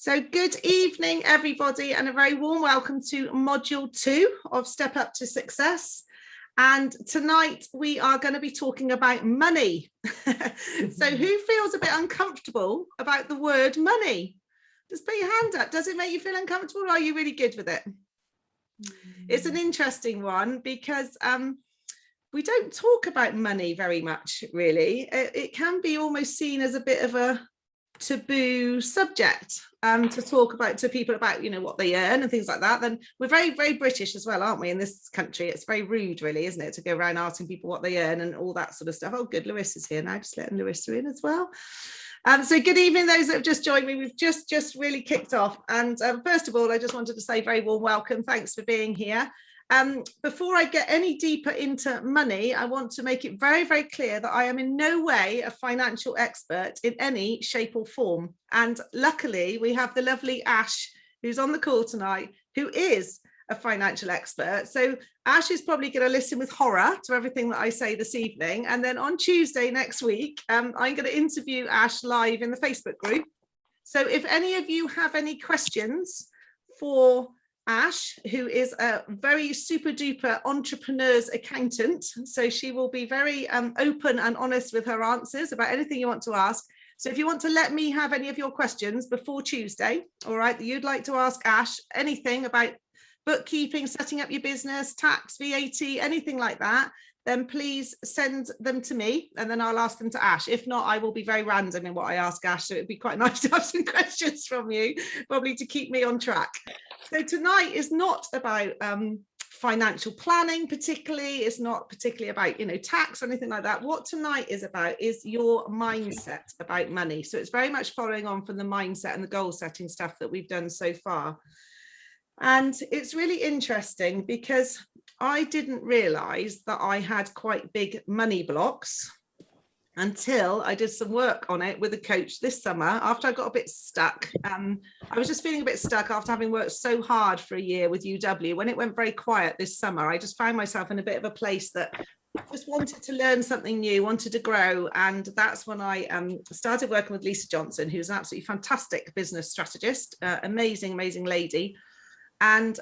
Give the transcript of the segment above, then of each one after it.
So good evening, everybody, and a very warm welcome to Module 2 of Step Up to Success. And tonight we are going to be talking about money. So who feels a bit uncomfortable about the word money? Just put your hand up. Does it make you feel uncomfortable, or are you really good with it? It's an interesting one because we don't talk about money very much, really. It can be almost seen as a bit of a taboo subject to talk about to people about, you know, what they earn and things like that. Then we're very, very British as well, aren't we, in this country? It's very rude, really, isn't it, to go around asking people what they earn and all that sort of stuff. Oh, good, Larissa's here now, just letting Larissa in as well. So good evening, those that have just joined me. We've just really kicked off. And first of all, I just wanted to say very warm welcome. Thanks for being here. Before I get any deeper into money, I want to make it very, very clear that I am in no way a financial expert in any shape or form. And luckily, we have the lovely Ash, who's on the call tonight, who is a financial expert. So Ash is probably going to listen with horror to everything that I say this evening. And then on Tuesday next week, I'm going to interview Ash live in the Facebook group. So if any of you have any questions for Ash, who is a very super duper entrepreneur's accountant, so she will be very open and honest with her answers about anything you want to ask. So if you want to let me have any of your questions before Tuesday, all right, that you'd like to ask Ash, anything about bookkeeping, setting up your business, tax, VAT, anything like that, then please send them to me and then I'll ask them to Ash. If not, I will be very random in what I ask Ash. So it'd be quite nice to have some questions from you, probably to keep me on track. So tonight is not about financial planning particularly. It's not particularly about, you know, tax or anything like that. What tonight is about is your mindset about money. So it's very much following on from the mindset and the goal setting stuff that we've done so far. And it's really interesting because I didn't realize that I had quite big money blocks until I did some work on it with a coach this summer after I got a bit stuck. I was just feeling a bit stuck after having worked so hard for a year with UW. When it went very quiet this summer, I just found myself in a bit of a place that I just wanted to learn something new, wanted to grow. And that's when I started working with Lisa Johnson, who's an absolutely fantastic business strategist, amazing lady. And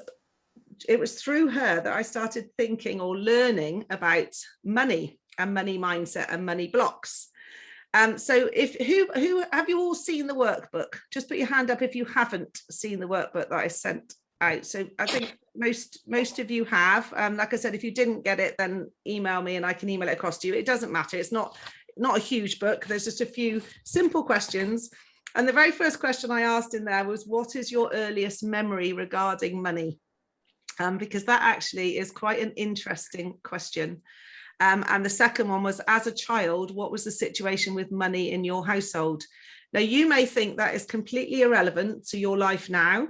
it was through her that I started thinking or learning about money and money mindset and money blocks. So who have you all seen the workbook? Just put your hand up if you haven't seen the workbook that I sent out. So I think most of you have. Like I said, if you didn't get it, then email me and I can email it across to you. It doesn't matter. It's not a huge book. There's just a few simple questions. And the very first question I asked in there was, what is your earliest memory regarding money? Because that actually is quite an interesting question. And the second one was, as a child, what was the situation with money in your household? Now, you may think that is completely irrelevant to your life now,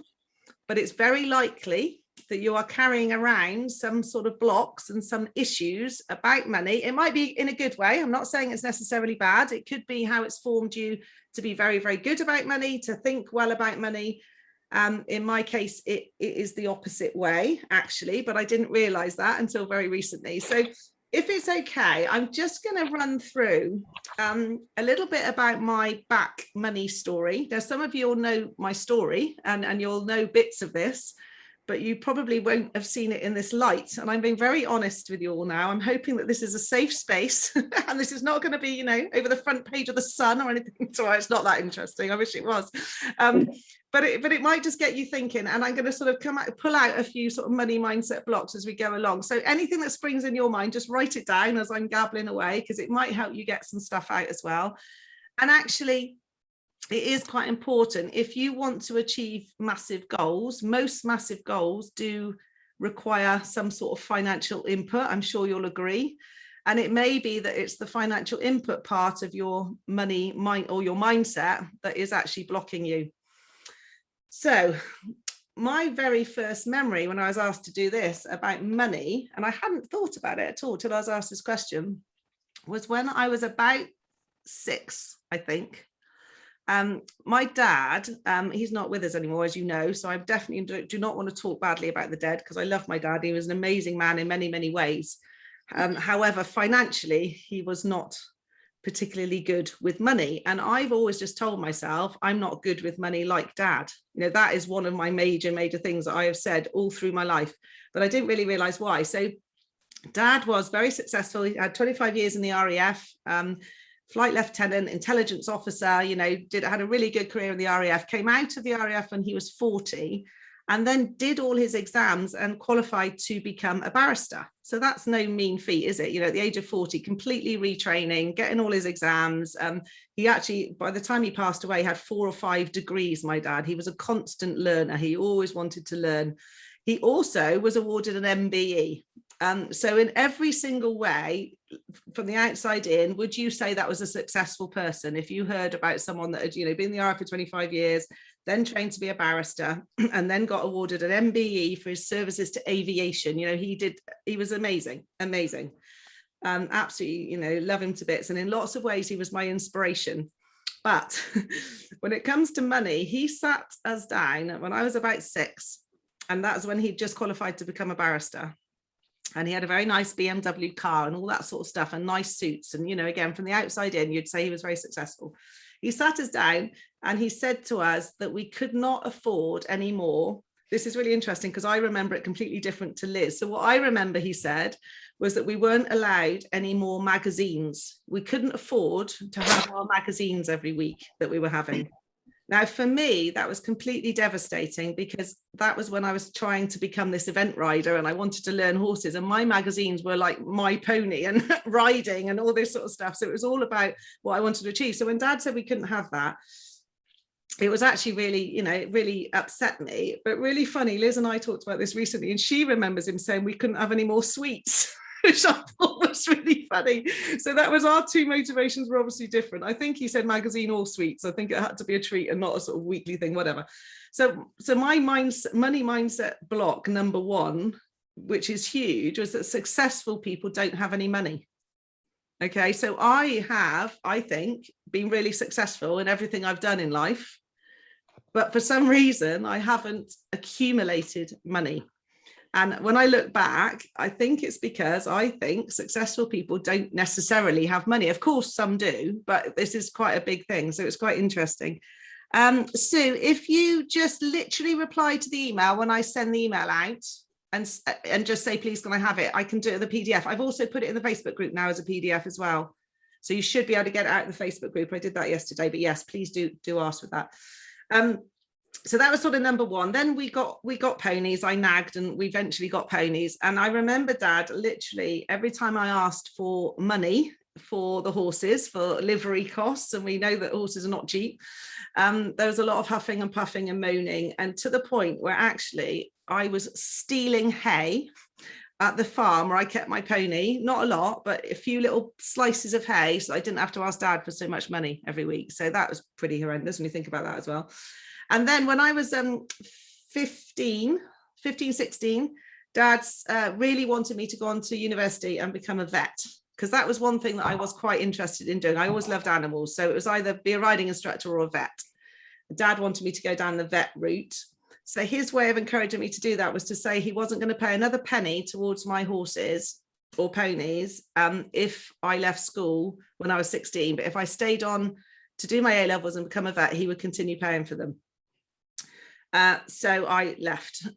but it's very likely that you are carrying around some sort of blocks and some issues about money. It might be in a good way. I'm not saying it's necessarily bad. It could be how it's formed you to be very, very good about money, to think well about money. In my case, it is the opposite way, actually, but I didn't realize that until very recently. So if it's okay, I'm just going to run through a little bit about my back money story. Now, some of you will know my story and you'll know bits of this, but you probably won't have seen it in this light. And I'm being very honest with you all now. I'm hoping that this is a safe space and this is not going to be, you know, over the front page of the Sun or anything. So it's not that interesting. I wish it was. But it might just get you thinking, and I'm going to sort of pull out a few sort of money mindset blocks as we go along. So anything that springs in your mind, just write it down as I'm gabbling away, because it might help you get some stuff out as well. And actually, it is quite important if you want to achieve massive goals. Most massive goals do require some sort of financial input. I'm sure you'll agree. And it may be that it's the financial input part of your money mind or your mindset that is actually blocking you. So my very first memory when I was asked to do this about money, and I hadn't thought about it at all till I was asked this question, was when I was about 6, I think. My dad, he's not with us anymore, as you know, so I definitely do not want to talk badly about the dead, because I love my dad. He was an amazing man in many ways. However, financially, he was not particularly good with money. And I've always just told myself I'm not good with money like dad. You know, that is one of my major things that I have said all through my life, but I didn't really realize why. So dad was very successful. He had 25 years in the RAF, flight lieutenant, intelligence officer, you know, had a really good career in the RAF, came out of the RAF when he was 40, and then did all his exams and qualified to become a barrister. So that's no mean feat, is it? You know, at the age of 40, completely retraining, getting all his exams. He actually, by the time he passed away, had 4 or 5 degrees, my dad. He was a constant learner. He always wanted to learn. He also was awarded an MBE. So in every single way, from the outside in, would you say that was a successful person? If you heard about someone that had, you know, been in the RAF for 25 years, then trained to be a barrister, and then got awarded an MBE for his services to aviation, you know, he was amazing. Absolutely, you know, love him to bits. And in lots of ways, he was my inspiration. But when it comes to money, he sat us down when I was about 6, and that's when he just qualified to become a barrister. And he had a very nice BMW car and all that sort of stuff, and nice suits. And, you know, again, from the outside in, you'd say he was very successful. He sat us down and he said to us that we could not afford any more. This is really interesting because I remember it completely different to Liz. So what I remember he said was that we weren't allowed any more magazines. We couldn't afford to have our magazines every week that we were having. Now, for me, that was completely devastating because that was when I was trying to become this event rider and I wanted to learn horses, and my magazines were like My Pony and riding and all this sort of stuff. So it was all about what I wanted to achieve. So when Dad said we couldn't have that, it was actually really, you know, it really upset me, but really funny. Liz and I talked about this recently, and she remembers him saying we couldn't have any more sweets, which I thought was really funny. So that was our 2 motivations were obviously different. I think he said magazine or sweets. I think it had to be a treat and not a sort of weekly thing, whatever. So my money mindset block number 1, which is huge, was that successful people don't have any money. Okay, so I think, been really successful in everything I've done in life, but for some reason I haven't accumulated money. And when I look back, I think it's because I think successful people don't necessarily have money. Of course, some do, but this is quite a big thing. So it's quite interesting. Sue, if you just literally reply to the email when I send the email out and just say, please, can I have it? I can do it in the PDF. I've also put it in the Facebook group now as a PDF as well. So you should be able to get it out of the Facebook group. I did that yesterday, but yes, please do ask with that. So that was sort of number 1. Then we got ponies. I nagged and we eventually got ponies. And I remember Dad literally every time I asked for money for the horses, for livery costs, and we know that horses are not cheap, there was a lot of huffing and puffing and moaning, and to the point where actually I was stealing hay at the farm where I kept my pony, not a lot, but a few little slices of hay, so I didn't have to ask Dad for so much money every week. So that was pretty horrendous when you think about that as well. And then when I was 15, 16, Dad really wanted me to go on to university and become a vet, because that was one thing that I was quite interested in doing. I always loved animals. So it was either be a riding instructor or a vet. Dad wanted me to go down the vet route. So his way of encouraging me to do that was to say he wasn't going to pay another penny towards my horses or ponies if I left school when I was 16. But if I stayed on to do my A-levels and become a vet, he would continue paying for them. So I left.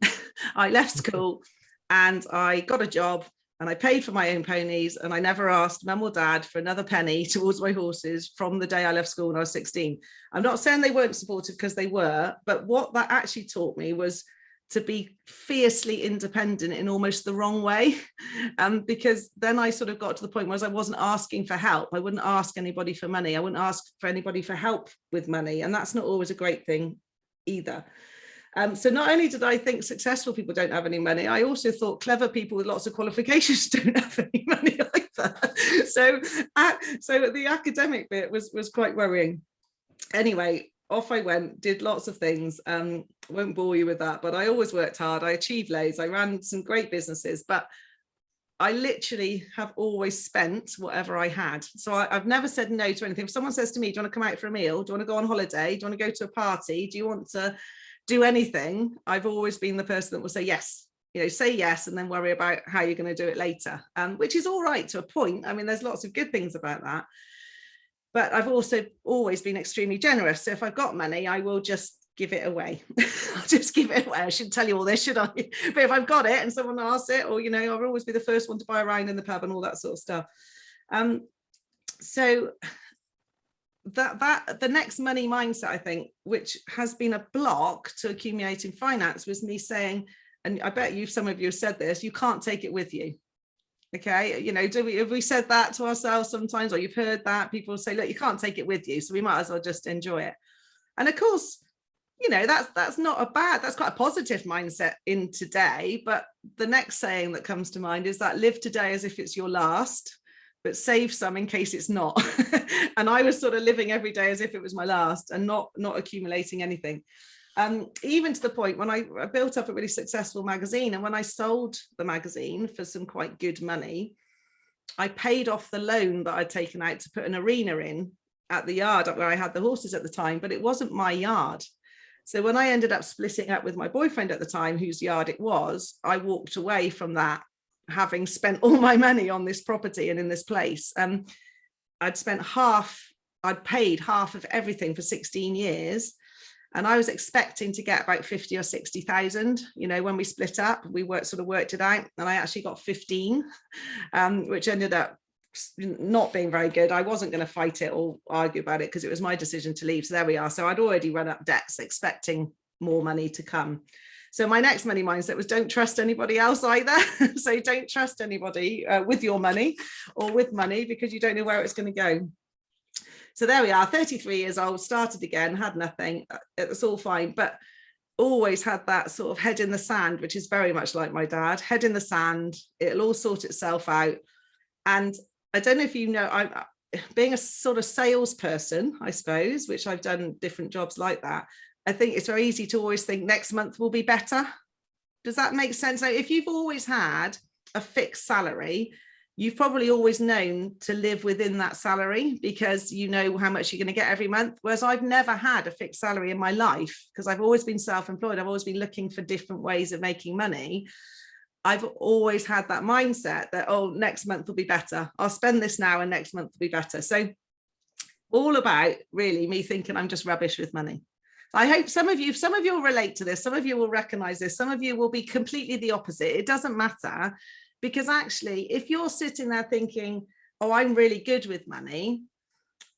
I left school and I got a job and I paid for my own ponies, and I never asked Mum or Dad for another penny towards my horses from the day I left school when I was 16. I'm not saying they weren't supportive, because they were, but what that actually taught me was to be fiercely independent in almost the wrong way, because then I sort of got to the point where I wasn't asking for help. I wouldn't ask anybody for money. I wouldn't ask for anybody for help with money, and that's not always a great thing either. So not only did I think successful people don't have any money, I also thought clever people with lots of qualifications don't have any money either. So the academic bit was quite worrying. Anyway, off I went, did lots of things. Won't bore you with that, but I always worked hard. I achieved loads. I ran some great businesses, but I literally have always spent whatever I had. So I've never said no to anything. If someone says to me, do you want to come out for a meal? Do you want to go on holiday? Do you want to go to a party? Do you want to do anything? I've always been the person that will say yes, say yes, and then worry about how you're going to do it later, which is all right to a point. I mean, there's lots of good things about that. but I've also always been extremely generous. So if I've got money, I will just give it away. I'll just give it away. I shouldn't tell you all this, should I? But if I've got it and someone asks it, or, you know, I'll always be the first one to buy a round in the pub and all that sort of stuff. So that the next money mindset, I think, which has been a block to accumulating finance, was me saying, and I bet you, some of you have said this, you can't take it with you. Okay, you know, have we said that to ourselves sometimes, or you've heard that people say, look, you can't take it with you, so we might as well just enjoy it. And of course, you know, that's not a bad, that's quite a positive mindset in today. But the next saying that comes to mind is that live today as if it's your last, but save some in case it's not. And I was sort of living every day as if it was my last, and not accumulating anything. Even to the point when I built up a really successful magazine, and when I sold the magazine for some quite good money, I paid off the loan that I'd taken out to put an arena in at the yard where I had the horses at the time, but it wasn't my yard. So when I ended up splitting up with my boyfriend at the time, whose yard it was, I walked away from that, having spent all my money on this property and in this place. I'd paid half of everything for 16 years. And I was expecting to get about 50 or 60,000, you know, when we split up. We worked it out, and I actually got 15, which ended up not being very good. I wasn't going to fight it or argue about it because it was my decision to leave. So there we are. So I'd already run up debts, expecting more money to come. So my next money mindset was, don't trust anybody else either. So don't trust anybody with your money or with money, because you don't know where it's going to go. So there we are, 33 years old, started again, had nothing. It's all fine, but always had that sort of head in the sand, which is very much like my dad. Head in the sand, it'll all sort itself out. And I don't know if you know, I'm being a sort of salesperson, I suppose, which I've done different jobs like that. I think it's very easy to always think next month will be better. Does that make sense? So if you've always had a fixed salary, you've probably always known to live within that salary, because you know how much you're going to get every month. Whereas I've never had a fixed salary in my life, because I've always been self-employed. I've always been looking for different ways of making money. I've always had that mindset that, oh, next month will be better. I'll spend this now and next month will be better. So all about really me thinking I'm just rubbish with money. I hope some of you will relate to this. Some of you will recognize this. Some of you will be completely the opposite. It doesn't matter, because actually, if you're sitting there thinking, oh, I'm really good with money,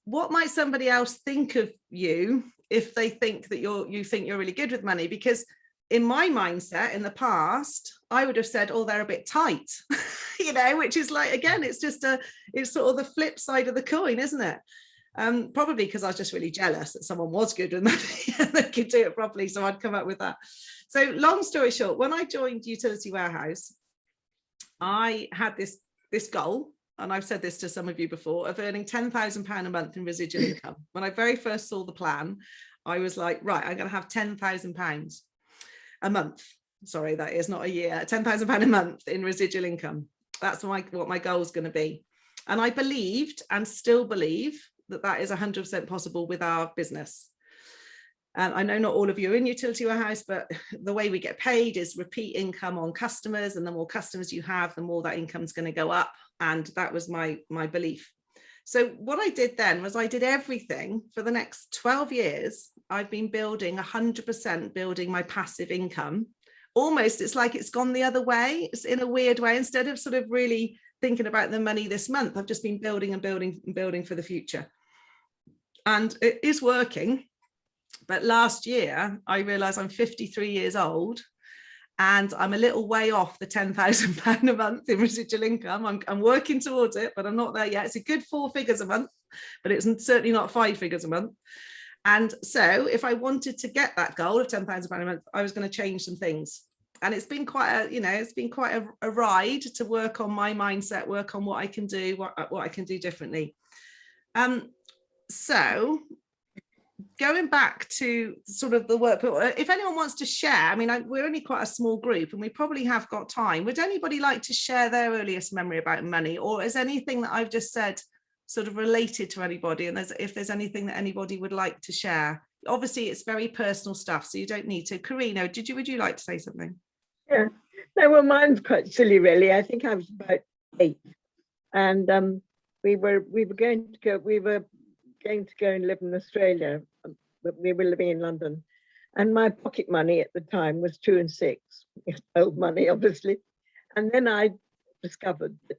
what might somebody else think of you if they think that you think you're really good with money? Because in my mindset in the past, I would have said, oh, they're a bit tight, you know, which is like, again, it's sort of the flip side of the coin, isn't it? Probably because I was just really jealous that someone was good with money and they could do it properly. So I'd come up with that. So long story short, when I joined Utility Warehouse, I had this goal, and I've said this to some of you before, of earning £10,000 a month in residual income. When I very first saw the plan, I was like, right, I'm going to have £10,000 a month. Sorry, that is not a year. £10,000 a month in residual income. That's what my goal is going to be. And I believed, and still believe, that is 100% possible with our business. I know not all of you are in Utility Warehouse, but the way we get paid is repeat income on customers, and the more customers you have, the more that income is going to go up. And that was my belief. So what I did then was I did everything for the next 12 years. I've been building 100% building my passive income. Almost, it's like it's gone the other way. It's in a weird way. Instead of sort of really thinking about the money this month, I've just been building and building and building for the future. And it is working. But last year, I realized I'm 53 years old and I'm a little way off the £10,000 a month in residual income. I'm working towards it, but I'm not there yet. It's a good 4 figures a month, but it's certainly not 5 figures a month. And so if I wanted to get that goal of £10,000 a month, I was going to change some things. And it's been quite a ride to work on my mindset, work on what I can do, what I can do differently. So going back to sort of the work, if anyone wants to share, I mean, we're only quite a small group and we probably have got time. Would anybody like to share their earliest memory about money, or is anything that I've just said sort of related to anybody? And if there's anything that anybody would like to share, obviously it's very personal stuff, so you don't need to. Karina, would you like to say something? Yeah, no, well, mine's quite silly, really. I think I was about 8, and we were going to go and live in Australia. But we were living in London, and my pocket money at the time was 2 and 6, old money, obviously. And then I discovered that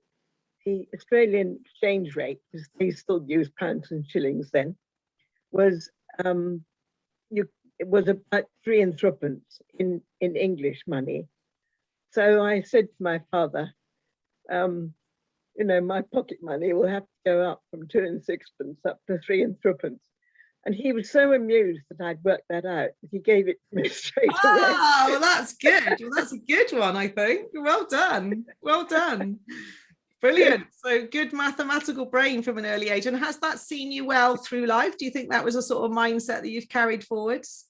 the Australian exchange rate, because they still use pounds and shillings then, was it was about 3 and threepence in English money. So I said to my father, you know, my pocket money will have to go up from 2 and sixpence up to 3 and threepence. And he was so amused that I'd worked that out that he gave it to me straight away. Oh, well, that's good. Well, that's a good one, I think. Well done. Well done. Brilliant. So good mathematical brain from an early age. And has that seen you well through life? Do you think that was a sort of mindset that you've carried forwards?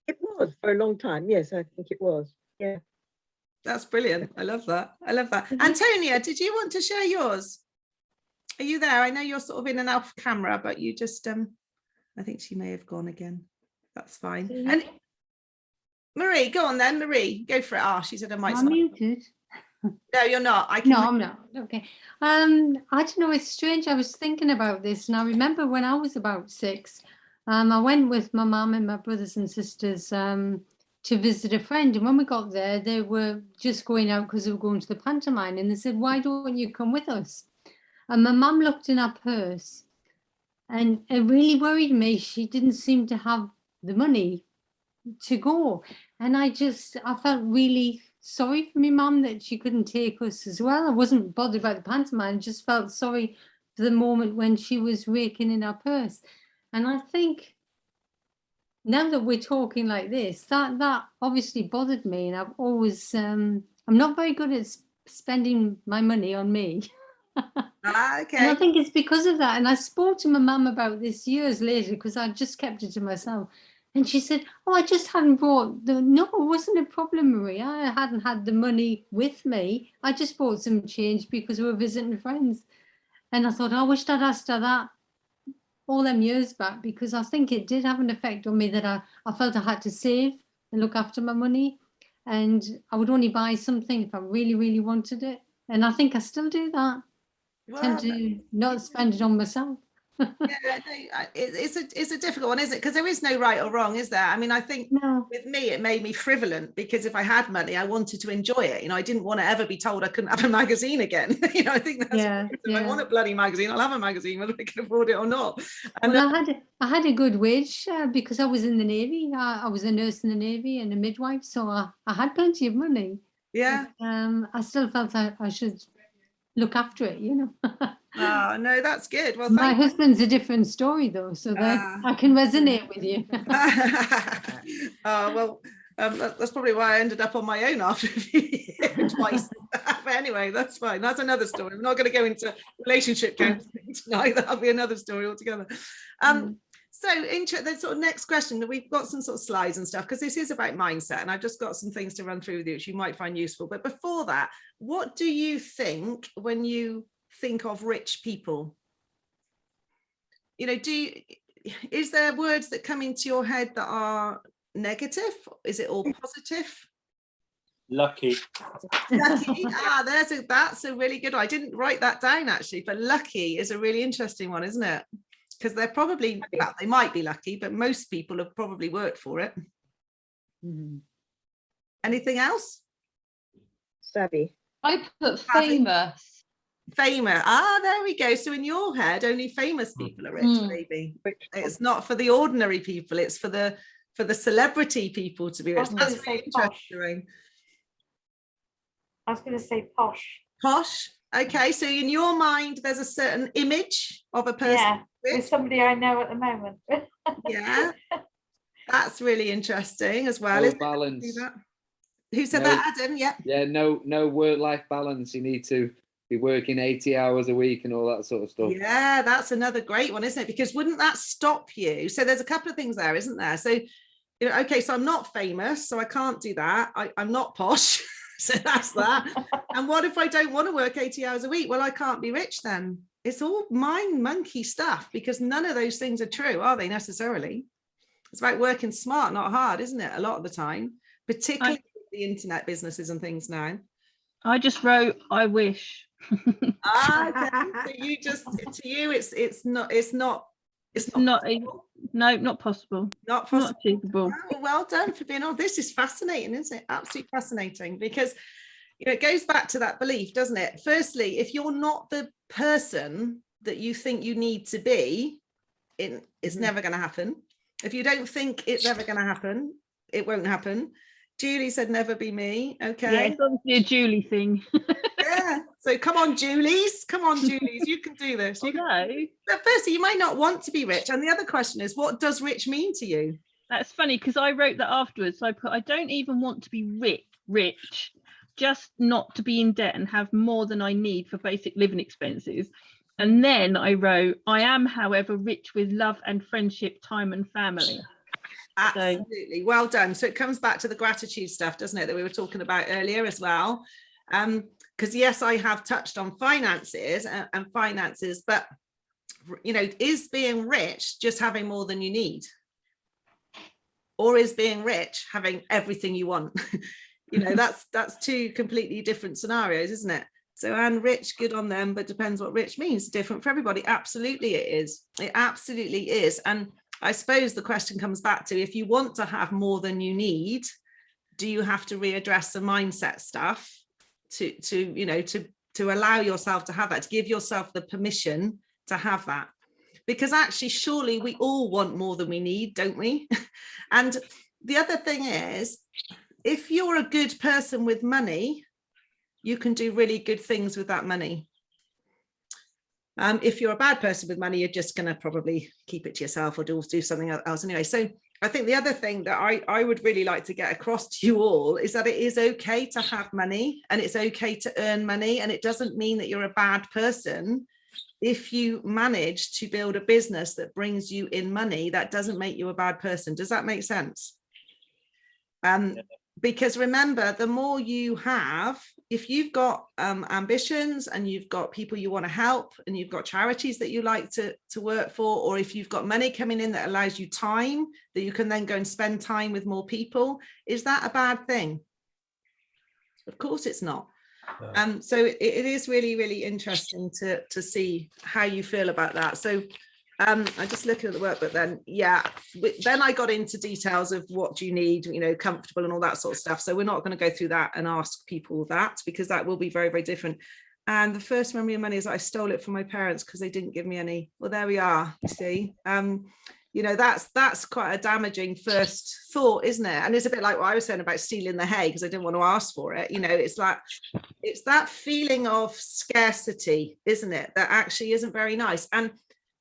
It was for a long time. Yes, I think it was. Yeah. That's brilliant. I love that. I love that. Antonia, did you want to share yours? Are you there? I know you're sort of in and out of camera, but you just, I think she may have gone again. That's fine. And Marie, go on then. Marie, go for it. Ah, she said I might. I'm muted. No, you're not. I can. No, I'm not. Okay. I don't know. It's strange. I was thinking about this, and I remember when I was about 6, I went with my mum and my brothers and sisters to visit a friend. And when we got there, they were just going out because they were going to the pantomime. And they said, "Why don't you come with us?" And my mum looked in her purse, and it really worried me. She didn't seem to have the money to go. And I felt really sorry for my mum that she couldn't take us as well. I wasn't bothered about the pantomime, just felt sorry for the moment when she was raking in her purse. And I think now that we're talking like this, that obviously bothered me. And I've always, I'm not very good at spending my money on me. Okay. And I think it's because of that. And I spoke to my mum about this years later because I just kept it to myself. And she said, "Oh, I just hadn't brought no, it wasn't a problem, Marie. I hadn't had the money with me. I just bought some change because we were visiting friends." And I thought, I wished I'd asked her that all them years back, because I think it did have an effect on me that I felt I had to save and look after my money. And I would only buy something if I really, really wanted it. And I think I still do that. Tend to not spend it on myself. Yeah, it's a difficult one, isn't it? Because there is no right or wrong, is there? I mean, I think with me, it made me frivolent because if I had money, I wanted to enjoy it. You know, I didn't want to ever be told I couldn't have a magazine again. You know, I think that's if I want a bloody magazine, I'll have a magazine whether I can afford it or not. And well, I had a good wage because I was in the Navy. I was a nurse in the Navy and a midwife, so I had plenty of money. Yeah. But, I still felt I should look after it, you know. Oh, no, that's good. Well, my husband's a different story though, so that I can resonate with you. Oh, well, that's probably why I ended up on my own after twice. But anyway, that's fine. That's another story. We're not going to go into relationship counseling tonight. That'll be another story altogether. So the sort of next question, we've got some sort of slides and stuff because this is about mindset, and I've just got some things to run through with you which you might find useful. But before that, what do you think when you think of rich people? You know, is there words that come into your head that are negative? Is it all positive? Lucky. Lucky. That's a really good one. I didn't write that down actually, but lucky is a really interesting one, isn't it? Because they're probably, well, they might be lucky, but most people have probably worked for it. Anything else? Savvy. I put famous. Famous. There we go. So in your head, only famous people are rich, maybe. It's not for the ordinary people. It's for the celebrity people to be rich. That's really interesting. I was going to say posh. Posh. Okay. So in your mind, there's a certain image of a person. Yeah, with somebody I know at the moment. Yeah. That's really interesting as well. No balance. Who said that, Adam? Yeah. Yeah, no work-life balance. You need to be working 80 hours a week and all that sort of stuff. Yeah, that's another great one, isn't it? Because wouldn't that stop you? So there's a couple of things there, isn't there? So, you know, okay, so I'm not famous, so I can't do that. I'm not posh, so that's that. And what if I don't want to work 80 hours a week? Well, I can't be rich then. It's all mind monkey stuff because none of those things are true, are they necessarily? It's about working smart, not hard, isn't it? A lot of the time, particularly the internet businesses and things now. I just wrote, I wish. Okay. So you just, to you, it's not Not possible. no, not possible. Not possible. Not achievable. Wow, well done for being on. This is fascinating, isn't it? Absolutely fascinating, because it goes back to that belief, doesn't it? Firstly, if you're not the person that you think you need to be, it's never going to happen. If you don't think it's ever going to happen, it won't happen. Julie said never be me. Okay. Yeah, it's obviously a Julie thing. Yeah. So come on, Julies. Come on, Julies. You can do this. But firstly, you might not want to be rich. And the other question is, what does rich mean to you? That's funny because I wrote that afterwards. So I put, I don't even want to be rich, just not to be in debt and have more than I need for basic living expenses. And then I wrote, I am, however, rich with love and friendship, time and family. Absolutely. Well done. So it comes back to the gratitude stuff, doesn't it, that we were talking about earlier as well. Because yes, I have touched on finances and finances, but is being rich just having more than you need? Or is being rich having everything you want? That's two completely different scenarios, isn't it? So, and rich, good on them, but depends what rich means. Different for everybody. Absolutely it is. It absolutely is. And I suppose the question comes back to, if you want to have more than you need, do you have to readdress the mindset stuff to allow yourself to have that, to give yourself the permission to have that? Because actually, surely we all want more than we need, don't we? And the other thing is, if you're a good person with money, you can do really good things with that money. If you're a bad person with money, you're just going to probably keep it to yourself or do something else anyway. So I think the other thing that I would really like to get across to you all is that it is okay to have money, and it's okay to earn money. And it doesn't mean that you're a bad person. If you manage to build a business that brings you in money, that doesn't make you a bad person. Does that make sense? Because remember, the more you have, if you've got ambitions and you've got people you want to help and you've got charities that you like to work for, or if you've got money coming in that allows you time that you can then go and spend time with more people, is that a bad thing? Of course it's not. So it is really, really interesting to see how you feel about that. So I just looking at the work, but then then I got into details of what do you need, comfortable and all that sort of stuff. So we're not going to go through that and ask people that, because that will be very, very different. And the first memory of money is that I stole it from my parents because they didn't give me any. Well, there we are, you see. That's quite a damaging first thought, isn't it? And it's a bit like what I was saying about stealing the hay because I didn't want to ask for it. It's like, it's that feeling of scarcity, isn't it, that actually isn't very nice. And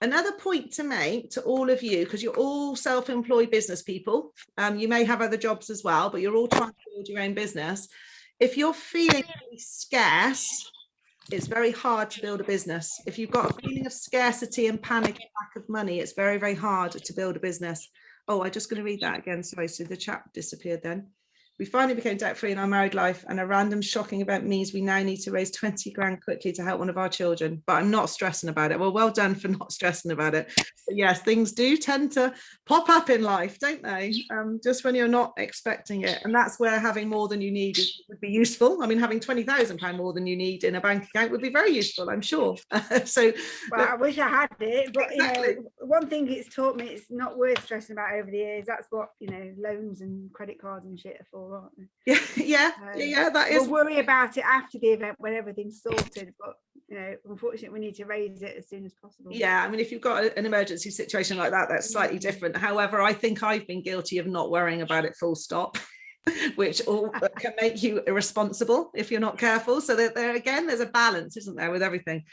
another point to make to all of you, because you're all self-employed business people, you may have other jobs as well, but you're all trying to build your own business. If you're feeling really scarce, it's very hard to build a business. If you've got a feeling of scarcity and panic and lack of money, it's very, very hard to build a business. Oh, I'm just going to read that again. Sorry, so the chat disappeared then. We finally became debt-free in our married life, and a random shocking event means we now need to raise 20 grand quickly to help one of our children, but I'm not stressing about it. Well done for not stressing about it. But yes, things do tend to pop up in life, don't they? Just when you're not expecting it. And that's where having more than you need would be useful. I mean, having £20,000 more than you need in a bank account would be very useful, I'm sure. Well, I wish I had it, but exactly. One thing it's taught me, it's not worth stressing about over the years. That's what loans and credit cards and shit are for, aren't they? Yeah, that is. We'll worry about it after the event when everything's sorted, but unfortunately we need to raise it as soon as possible. Yeah, I mean, if you've got an emergency situation like that, that's slightly different. However, I think I've been guilty of not worrying about it full stop, which can make you irresponsible if you're not careful. So there again, there's a balance, isn't there, with everything.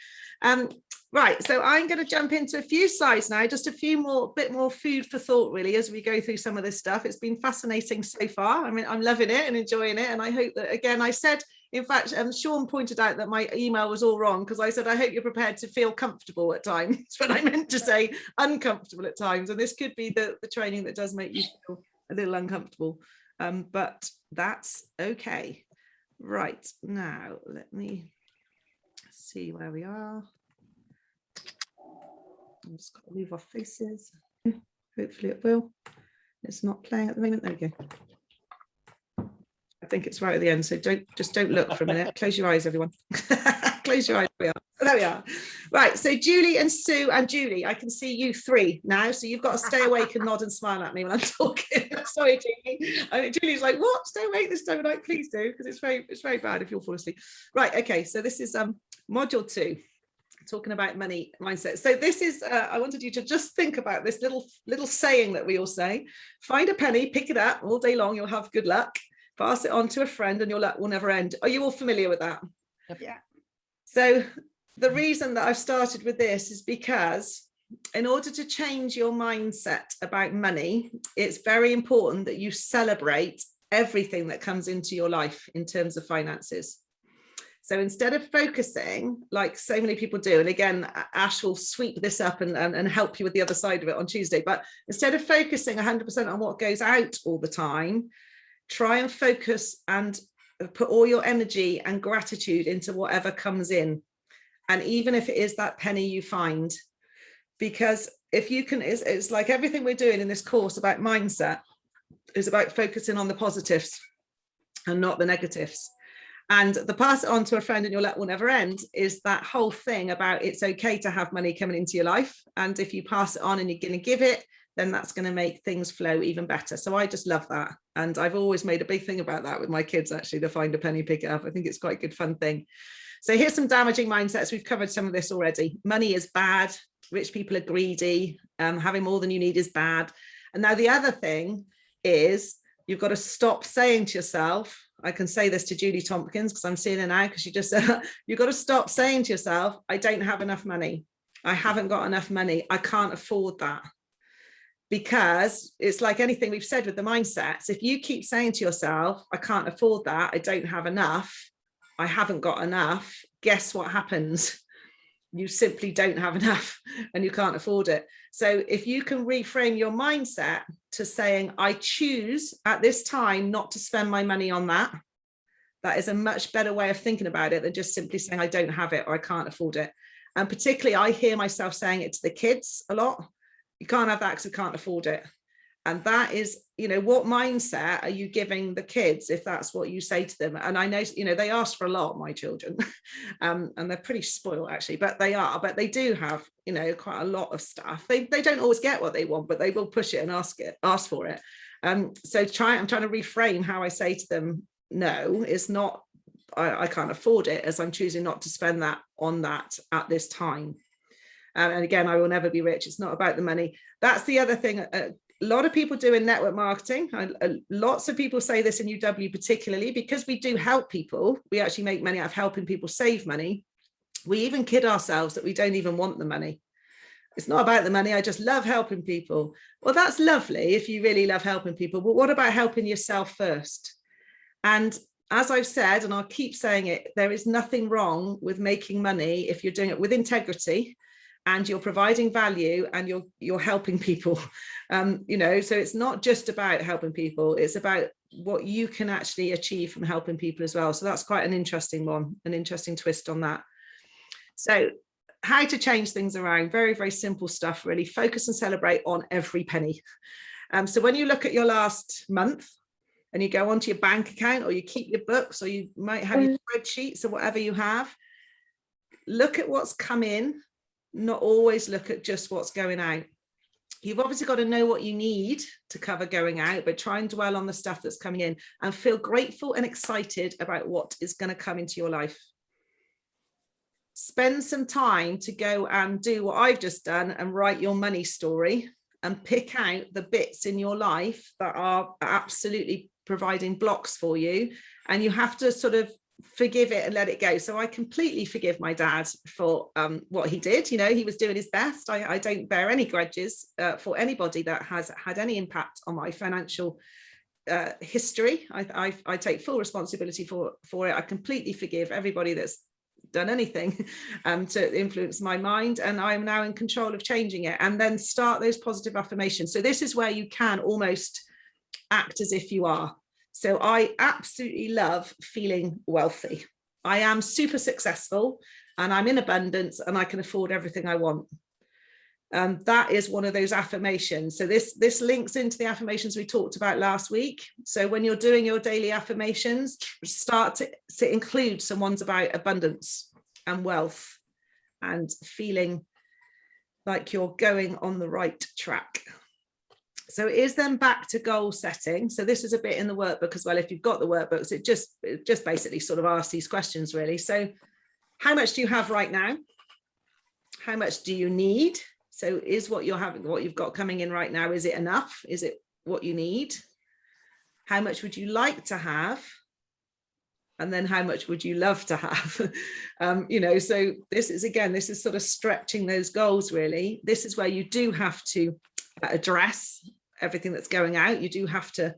Right, so I'm going to jump into a few slides now, just a bit more food for thought, really, as we go through some of this stuff. It's been fascinating so far. I mean, I'm loving it and enjoying it. And I hope that, again, I said, in fact, Sean pointed out that my email was all wrong, because I said, I hope you're prepared to feel comfortable at times, but I meant to say uncomfortable at times. And this could be the training that does make you feel a little uncomfortable, but that's okay. Right, now, let me see where we are. I'm just got to move off faces. Hopefully it will. It's not playing at the moment. There we go. I think it's right at the end, so don't look for a minute. Close your eyes, everyone. Close Close your eyes. There we are. Right, so Julie and Sue and Julie, I can see you three now, so you've got to stay awake and nod and smile at me when I'm talking. Sorry, Julie. Julie's like, what? Stay awake this time of night, please do, because it's very bad if you'll fall asleep. Right, okay, so this is module 2, talking about money mindset. So this is, I wanted you to just think about this little saying that we all say: find a penny, pick it up all day long, you'll have good luck. Pass it on to a friend and your luck will never end. Are you all familiar with that? Yeah. So the reason that I've started with this is because in order to change your mindset about money, it's very important that you celebrate everything that comes into your life in terms of finances. So instead of focusing like so many people do, and again, Ash will sweep this up and help you with the other side of it on Tuesday, but instead of focusing 100% on what goes out all the time, try and focus and put all your energy and gratitude into whatever comes in. And even if it is that penny you find, because if you can, it's like everything we're doing in this course about mindset is about focusing on the positives and not the negatives. And the pass it on to a friend and your luck will never end is that whole thing about it's okay to have money coming into your life. And if you pass it on and you're going to give it, then that's going to make things flow even better. So I just love that. And I've always made a big thing about that with my kids, actually, to find a penny, pick it up. I think it's quite a good fun thing. So here's some damaging mindsets. We've covered some of this already. Money is bad. Rich people are greedy. Having more than you need is bad. And now the other thing is you've got to stop saying to yourself, I can say this to Julie Tompkins because I'm seeing her now, because she just said, you've got to stop saying to yourself, I don't have enough money. I haven't got enough money. I can't afford that. Because it's like anything we've said with the mindsets. If you keep saying to yourself, I can't afford that, I don't have enough, I haven't got enough, guess what happens? You simply don't have enough and you can't afford it. So if you can reframe your mindset to saying, I choose at this time not to spend my money on that, that is a much better way of thinking about it than just simply saying, I don't have it or I can't afford it. And particularly, I hear myself saying it to the kids a lot. You can't have that because we can't afford it. And that is, what mindset are you giving the kids if that's what you say to them? And I know, they ask for a lot, my children, and they're pretty spoiled actually, but they do have, quite a lot of stuff. They don't always get what they want, but they will push it and ask for it. So I'm trying to reframe how I say to them, no, it's not, I can't afford it, as I'm choosing not to spend that on that at this time. And again, I will never be rich. It's not about the money. That's the other thing. A lot of people do in network marketing. Lots of people say this in UW, particularly because we do help people. We actually make money out of helping people save money. We even kid ourselves that we don't even want the money. It's not about the money. I just love helping people. Well, that's lovely if you really love helping people. But what about helping yourself first? And as I've said, and I'll keep saying it, there is nothing wrong with making money if you're doing it with integrity and you're providing value and you're helping people. So it's not just about helping people, it's about what you can actually achieve from helping people as well. So that's quite an interesting one, an interesting twist on that. So how to change things around, very, very simple stuff, really. Focus and celebrate on every penny. So when you look at your last month and you go onto your bank account, or you keep your books, or you might have your spreadsheets or whatever you have, look at what's come in, not always look at just what's going out. You've obviously got to know what you need to cover going out, but try and dwell on the stuff that's coming in and feel grateful and excited about what is going to come into your life. Spend some time to go and do what I've just done and write your money story and pick out the bits in your life that are absolutely providing blocks for you. And you have to sort of forgive it and let it go. So I completely forgive my dad for what he did. He was doing his best. I don't bear any grudges for anybody that has had any impact on my financial history. I take full responsibility for it. I completely forgive everybody that's done anything to influence my mind, and I'm now in control of changing it. And then start those positive affirmations. So this is where you can almost act as if you are. So I absolutely love feeling wealthy. I am super successful and I'm in abundance and I can afford everything I want. That is one of those affirmations. So this links into the affirmations we talked about last week. So when you're doing your daily affirmations, start to include some ones about abundance and wealth and feeling like you're going on the right track. So it is then back to goal setting. So this is a bit in the workbook as well. If you've got the workbooks, it just basically sort of asks these questions really. So how much do you have right now? How much do you need? So is what you've got coming in right now, is it enough? Is it what you need? How much would you like to have? And then how much would you love to have? You know, so this is sort of stretching those goals really. This is where you do have to address everything that's going out. You do have to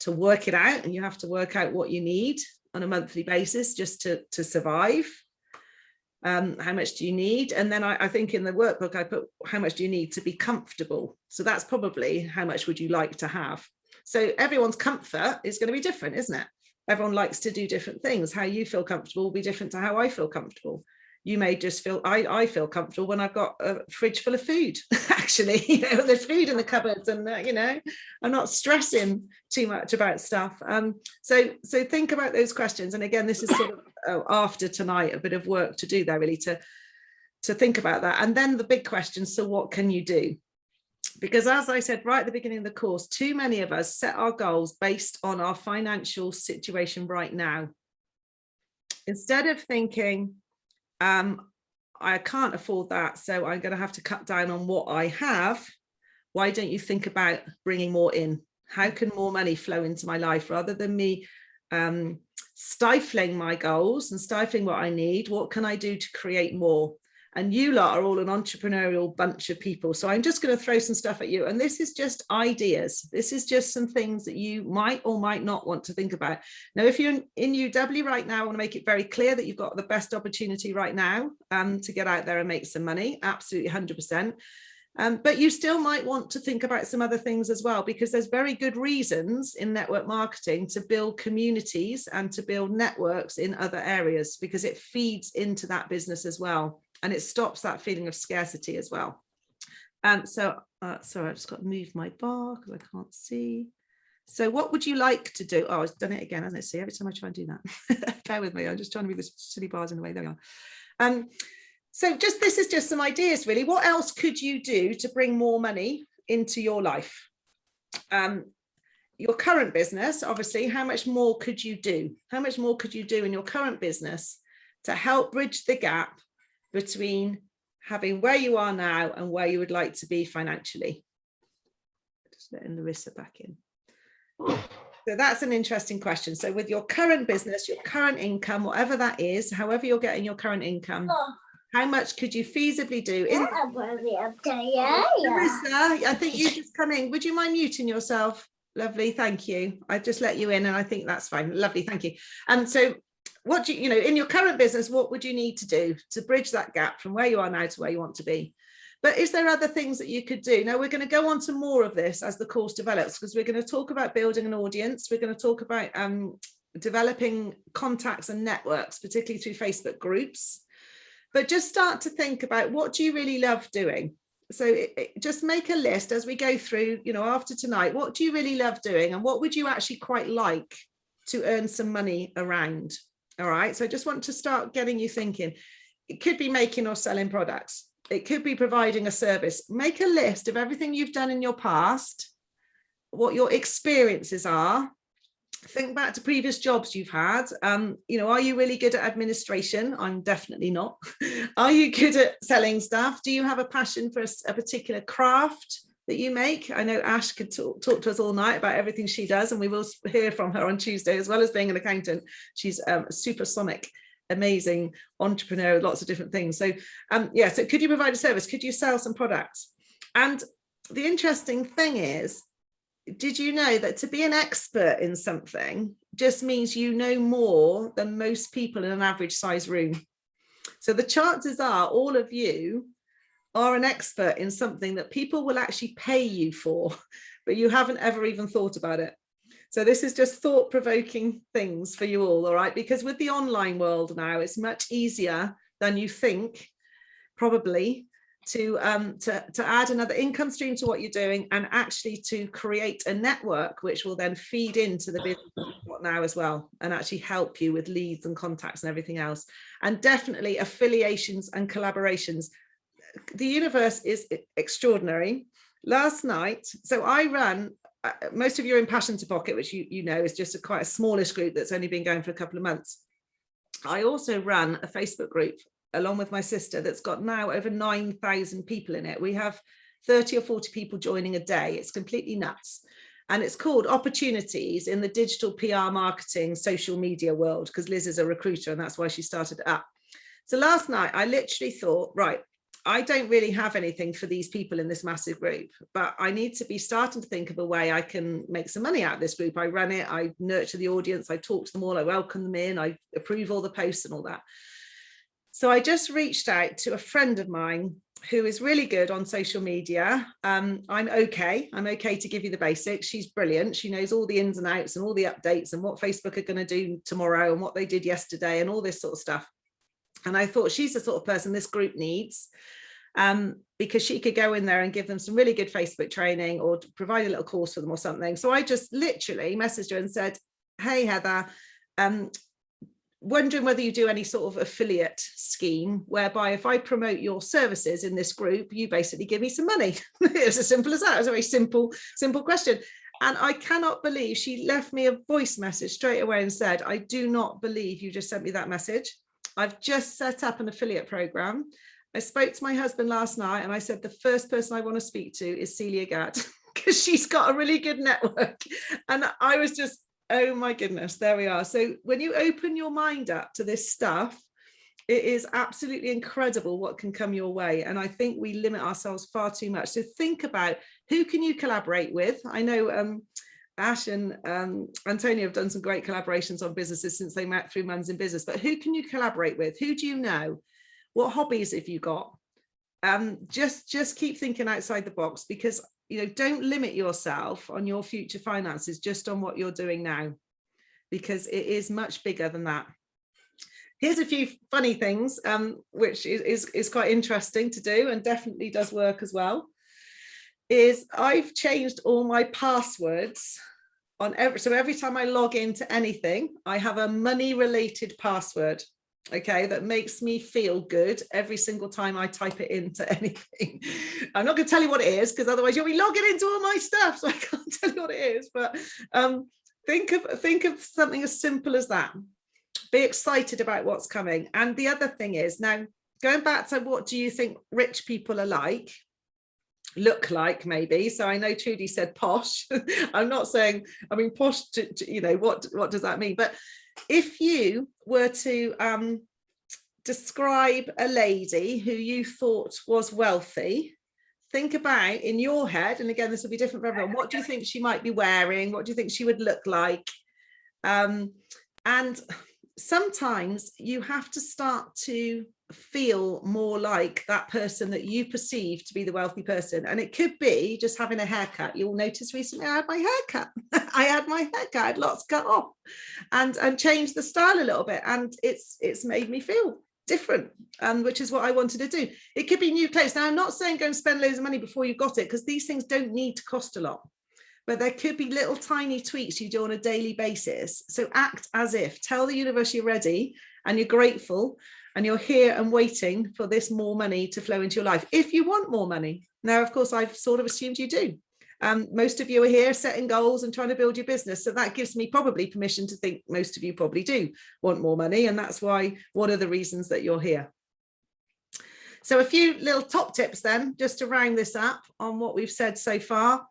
work it out, and you have to work out what you need on a monthly basis just to survive. How much do you need? And then I think in the workbook I put how much do you need to be comfortable. So that's probably how much would you like to have. So everyone's comfort is going to be different, isn't it? Everyone likes to do different things. How you feel comfortable will be different to how I feel comfortable. You may just feel, I feel comfortable when I've got a fridge full of food, actually, you know, there's food in the cupboards, and, you know, I'm not stressing too much about stuff. So think about those questions. And again, this is sort of after tonight, a bit of work to do there really to think about that. And then the big question, so what can you do? Because as I said right at the beginning of the course, too many of us set our goals based on our financial situation right now. Instead of thinking, I can't afford that, so I'm going to have to cut down on what I have, why don't you think about bringing more in? How can more money flow into my life rather than me stifling my goals and stifling what I need? What can I do to create more? And you lot are all an entrepreneurial bunch of people. So I'm just going to throw some stuff at you. And this is just ideas. This is just some things that you might or might not want to think about. Now, if you're in UW right now, I want to make it very clear that you've got the best opportunity right now to get out there and make some money. Absolutely 100%. But you still might want to think about some other things as well, because there's very good reasons in network marketing to build communities and to build networks in other areas, because it feeds into that business as well. And it stops that feeling of scarcity as well. Sorry, I've just got to move my bar because I can't see. So what would you like to do? Oh, it's done it again, hasn't it? See, every time I try and do that. Bear with me, I'm just trying to move the silly bars in the way. There we are. So this is just some ideas really. What else could you do to bring more money into your life? Your current business, obviously, how much more could you do? How much more could you do in your current business to help bridge the gap between having where you are now and where you would like to be financially? Just letting Larissa back in. So that's an interesting question. So with your current business, your current income, whatever that is, however you're getting your current income, how much could you feasibly do? Larissa, I think you just come in. Would you mind muting yourself? Lovely, thank you. I just let you in and I think that's fine. Lovely, thank you. And so what do you know, in your current business, what would you need to do to bridge that gap from where you are now to where you want to be? But is there other things that you could do? Now, we're going to go on to more of this as the course develops, because we're going to talk about building an audience. We're going to talk about developing contacts and networks, particularly through Facebook groups. But just start to think about, what do you really love doing? So just make a list as we go through, you know, after tonight, what do you really love doing? And what would you actually quite like to earn some money around? All right, so I just want to start getting you thinking. It could be making or selling products. It could be providing a service. Make a list of everything you've done in your past, what your experiences are. Think back to previous jobs you've had. You know, are you really good at administration? I'm definitely not. Are you good at selling stuff? Do you have a passion for a particular craft that you make? I know Ash could talk to us all night about everything she does, and we will hear from her on Tuesday, as well as being an accountant. She's a supersonic, amazing entrepreneur with lots of different things. So yeah, so could you provide a service? Could you sell some products? And the interesting thing is, did you know that to be an expert in something just means you know more than most people in an average size room? So the chances are all of you are an expert in something that people will actually pay you for, but you haven't ever even thought about it. So this is just thought-provoking things for you all right? Because with the online world now, it's much easier than you think, probably, to add another income stream to what you're doing, and actually to create a network which will then feed into the business you've got got now as well, and actually help you with leads and contacts and everything else. And definitely affiliations and collaborations. The universe is extraordinary. Last night, so I run, most of you are in Passion to Pocket, which you know is just quite a smallish group that's only been going for a couple of months. I also run a Facebook group along with my sister that's got now over 9,000 people in it. We have 30 or 40 people joining a day. It's completely nuts. And it's called Opportunities in the Digital PR Marketing Social Media World, because Liz is a recruiter and that's why she started it up. So last night I literally thought, right, I don't really have anything for these people in this massive group, but I need to be starting to think of a way I can make some money out of this group. I run it, I nurture the audience, I talk to them all, I welcome them in, I approve all the posts and all that. So I just reached out to a friend of mine who is really good on social media. I'm okay to give you the basics. She's brilliant. She knows all the ins and outs and all the updates and what Facebook are going to do tomorrow and what they did yesterday and all this sort of stuff. And I thought she's the sort of person this group needs, because she could go in there and give them some really good Facebook training or provide a little course for them or something. So I just literally messaged her and said, hey, Heather, wondering whether you do any sort of affiliate scheme whereby if I promote your services in this group, you basically give me some money. It's as simple as that. It was a very simple question. And I cannot believe she left me a voice message straight away and said, I do not believe you just sent me that message. I've just set up an affiliate program. I spoke to my husband last night and I said, the first person I want to speak to is Celia Gadd, because she's got a really good network. And I was just, oh my goodness, there we are. So when you open your mind up to this stuff, it is absolutely incredible what can come your way. And I think we limit ourselves far too much. So think about who can you collaborate with. I know Ash and Antonio have done some great collaborations on businesses since they met through Mums in Business, but who can you collaborate with? Who do you know? What hobbies have you got? Just keep thinking outside the box, because don't limit yourself on your future finances just on what you're doing now, because it is much bigger than that. Here's a few funny things, which is quite interesting to do and definitely does work as well. Is I've changed all my passwords on every time I log into anything, I have a money related password. Okay, that makes me feel good every single time I type it into anything. I'm not going to tell you what it is, because otherwise you'll be logging into all my stuff, so I can't tell you what it is. But think of something as simple as that. Be excited about what's coming. And the other thing is, now going back to what do you think rich people are like, look like, maybe. So I know Trudy said posh. I'm not saying, I mean, posh what does that mean? But if you were to describe a lady who you thought was wealthy, think about in your head, and again, this will be different for everyone, what do you think she might be wearing? What do you think she would look like? And sometimes you have to start to feel more like that person that you perceive to be the wealthy person. And it could be just having a haircut. You'll notice recently I had my haircut. I had lots cut off and changed the style a little bit. And it's made me feel different, which is what I wanted to do. It could be new clothes. Now, I'm not saying go and spend loads of money before you've got it, because these things don't need to cost a lot. But there could be little tiny tweaks you do on a daily basis. So act as if, tell the universe you're ready and you're grateful and you're here and waiting for this more money to flow into your life. If you want more money. Now, of course, I've sort of assumed you do. Most of you are here setting goals and trying to build your business. So that gives me probably permission to think most of you probably do want more money. And that's why one of the reasons that you're here. So a few little top tips then, just to round this up on what we've said so far.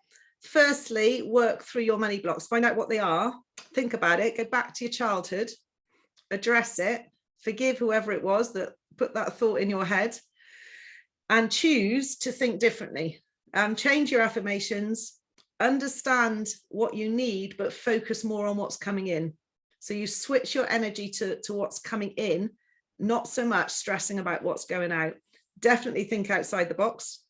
Firstly, work through your money blocks, find out what they are, think about it, go back to your childhood, address it, forgive whoever it was that put that thought in your head, and choose to think differently. Change your affirmations, understand what you need, but focus more on what's coming in. So you switch your energy to what's coming in, not so much stressing about what's going out. Definitely think outside the box.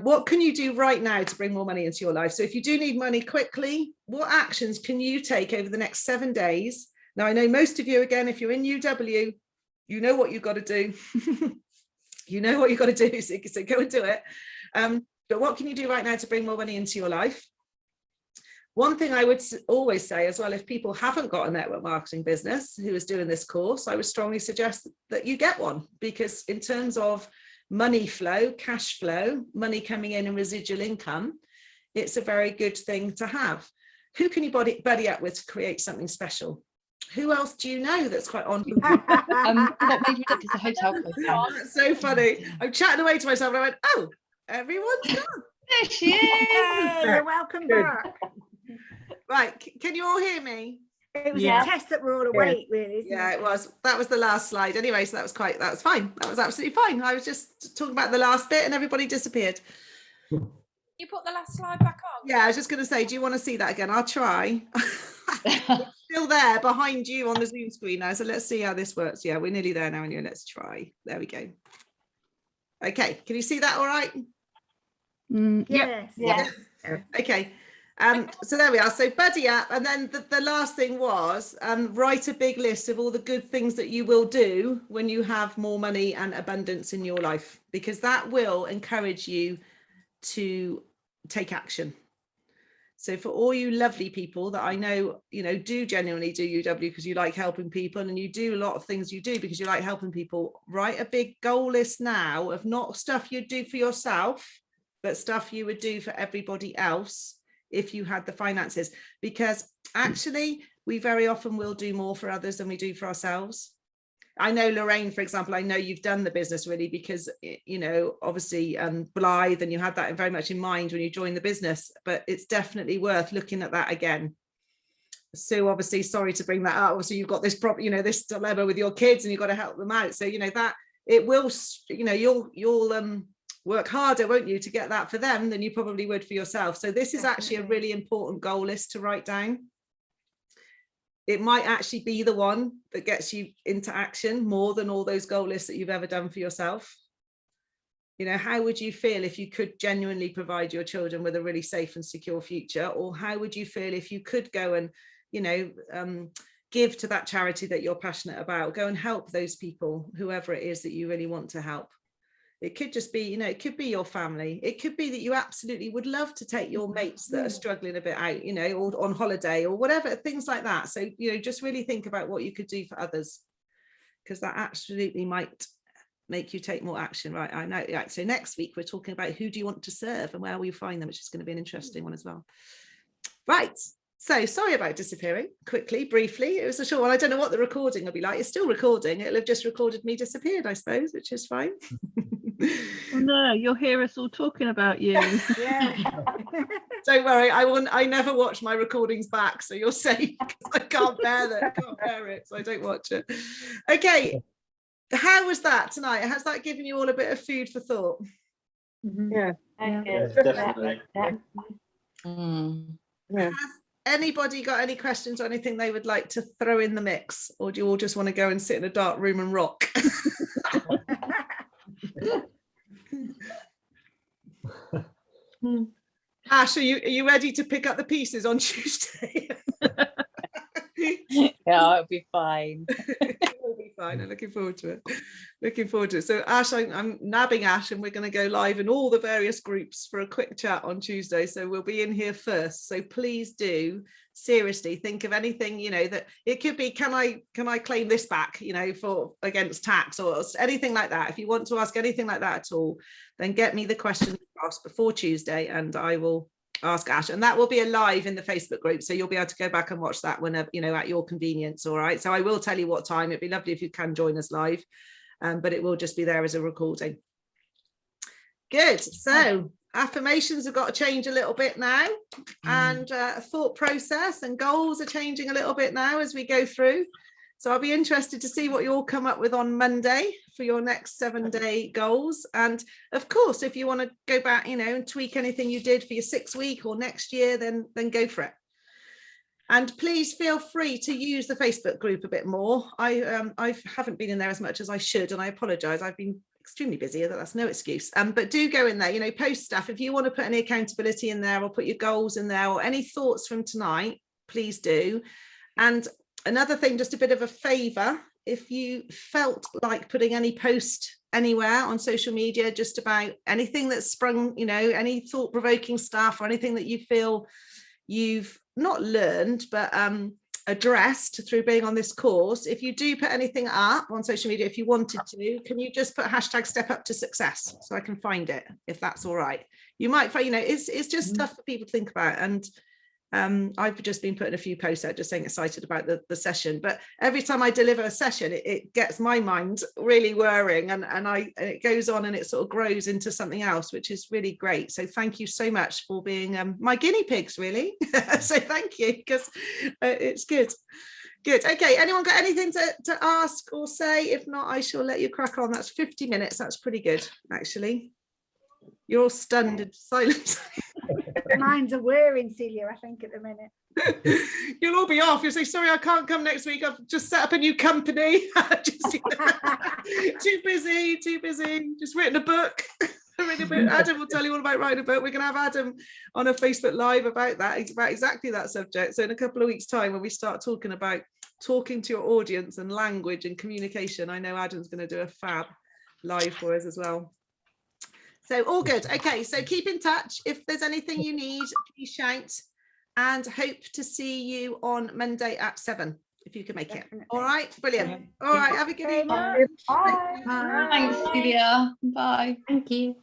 What can you do right now to bring more money into your life? So if you do need money quickly, what actions can you take over the next 7 days? Now, I know most of you, again, if you're in UW, you know what you've got to do. You know what you've got to do, so go and do it. But what can you do right now to bring more money into your life? One thing I would always say as well, if people haven't got a network marketing business who is doing this course, I would strongly suggest that you get one, because in terms of money flow, cash flow, money coming in and residual income, it's a very good thing to have. Who can you buddy up with to create something special? Who else do you know that's quite on? I got made redundant as a hotel coach. That's so funny. I'm chatting away to myself and I went, oh, everyone's gone. There she is. Hey, you're welcome Good. back. Right, can you all hear me? It was Yeah. a test that we're all awake, really, isn't Yeah, it? it was. That was the last slide anyway, so that was fine. That was absolutely fine. I was just talking about the last bit and everybody disappeared. You put the last slide back on? Yeah, I was just going to say, do you want to see that again? I'll try. Still there behind you on the Zoom screen now, so let's see how this works. Yeah, we're nearly there now anyway. Let's try. There we go. Okay, can you see that all right? Yep. Yes. Yeah. Okay. So there we are. So buddy up, and then the last thing was write a big list of all the good things that you will do when you have more money and abundance in your life, because that will encourage you to take action. So for all you lovely people that I know, you know, do genuinely do UW because you like helping people, and you do a lot of things you do because you like helping people, write a big goal list now of not stuff you'd do for yourself, but stuff you would do for everybody else if you had the finances. Because actually we very often will do more for others than we do for ourselves. I know Lorraine, for example, I know you've done the business really because, you know, obviously Blythe, and you had that very much in mind when you joined the business, but it's definitely worth looking at that again. So obviously, sorry to bring that up. Obviously, you've got this problem, you know, this dilemma with your kids, and you've got to help them out. So, you know, that it will, you know, you'll work harder, won't you, to get that for them than you probably would for yourself. So this is actually a really important goal list to write down. It might actually be the one that gets you into action more than all those goal lists that you've ever done for yourself. You know, how would you feel if you could genuinely provide your children with a really safe and secure future? Or how would you feel if you could go and, you know, give to that charity that you're passionate about, go and help those people, whoever it is that you really want to help? It could just be, you know, it could be your family. It could be that you absolutely would love to take your mates that are struggling a bit out, you know, or on holiday or whatever, things like that. So, you know, just really think about what you could do for others, because that absolutely might make you take more action. Right, I know. Right, so next week we're talking about who do you want to serve and where will you find them, which is going to be an interesting one as well. Right. So sorry about disappearing quickly, briefly. It was a short one. I don't know what the recording will be like. It's still recording. It'll have just recorded me disappeared, I suppose, which is fine. Oh no, you'll hear us all talking about you. Yeah. Don't worry, I never watch my recordings back, so you're safe. I can't bear that. I can't bear it, so I don't watch it. Okay, how was that tonight? Has that given you all a bit of food for thought? Yeah. Yes, definitely. Yeah. Has anybody got any questions or anything they would like to throw in the mix, or do you all just want to go and sit in a dark room and rock? Ash, are you ready to pick up the pieces on Tuesday? Yeah, it'll be fine. It'll be fine. I'm looking forward to it. Looking forward to it. So Ash, I'm nabbing Ash, and we're going to go live in all the various groups for a quick chat on Tuesday. So we'll be in here first. So please do seriously think of anything, you know, that it could be, can I claim this back, you know, for against tax or anything like that. If you want to ask anything like that at all, then get me the questions across before Tuesday and I will ask Ash, and that will be alive in the Facebook group, so you'll be able to go back and watch that whenever, you know, at your convenience. All right, so I will tell you what time. It'd be lovely if you can join us live, but it will just be there as a recording. Good. So affirmations have got to change a little bit now, and thought process and goals are changing a little bit now as we go through. So I'll be interested to see what you all come up with on Monday for your next 7-day goals. And of course, if you want to go back, you know, and tweak anything you did for your 6-week or next year, then go for it. And please feel free to use the Facebook group a bit more. I haven't been in there as much as I should, and I apologise. I've been extremely busy. That's no excuse. But do go in there, you know, post stuff. If you want to put any accountability in there or put your goals in there or any thoughts from tonight, please do. And another thing, just a bit of a favour, if you felt like putting any post anywhere on social media just about anything that's sprung, you know, any thought-provoking stuff or anything that you feel you've not learned, but addressed through being on this course, if you do put anything up on social media, if you wanted to, can you just put hashtag step up to success so I can find it, if that's all right? You might find, you know, it's just stuff for people to think about. And I've just been putting a few posts out just saying excited about the session, but every time I deliver a session, it gets my mind really whirring, and it goes on and it sort of grows into something else, which is really great. So thank you so much for being my guinea pigs, really. So thank you, because it's good. Okay, anyone got anything to ask or say? If not, I shall let you crack on. That's 50 minutes. That's pretty good, actually. You're all stunned into silence. Mine's a whirring, Celia, I think, at the minute. You'll all be off. You'll say, sorry, I can't come next week. I've just set up a new company. Just, too busy. Just written a book. Adam will tell you all about writing a book. We're going to have Adam on a Facebook Live about that, about exactly that subject. So in a couple of weeks' time, when we start talking about talking to your audience and language and communication, I know Adam's going to do a fab live for us as well. So all good. Okay, so keep in touch. If there's anything you need, please shout, and hope to see you on Monday at 7, if you can make it. All right, brilliant. All right, have a good evening. Bye. Thanks, Celia. Bye. Thank you.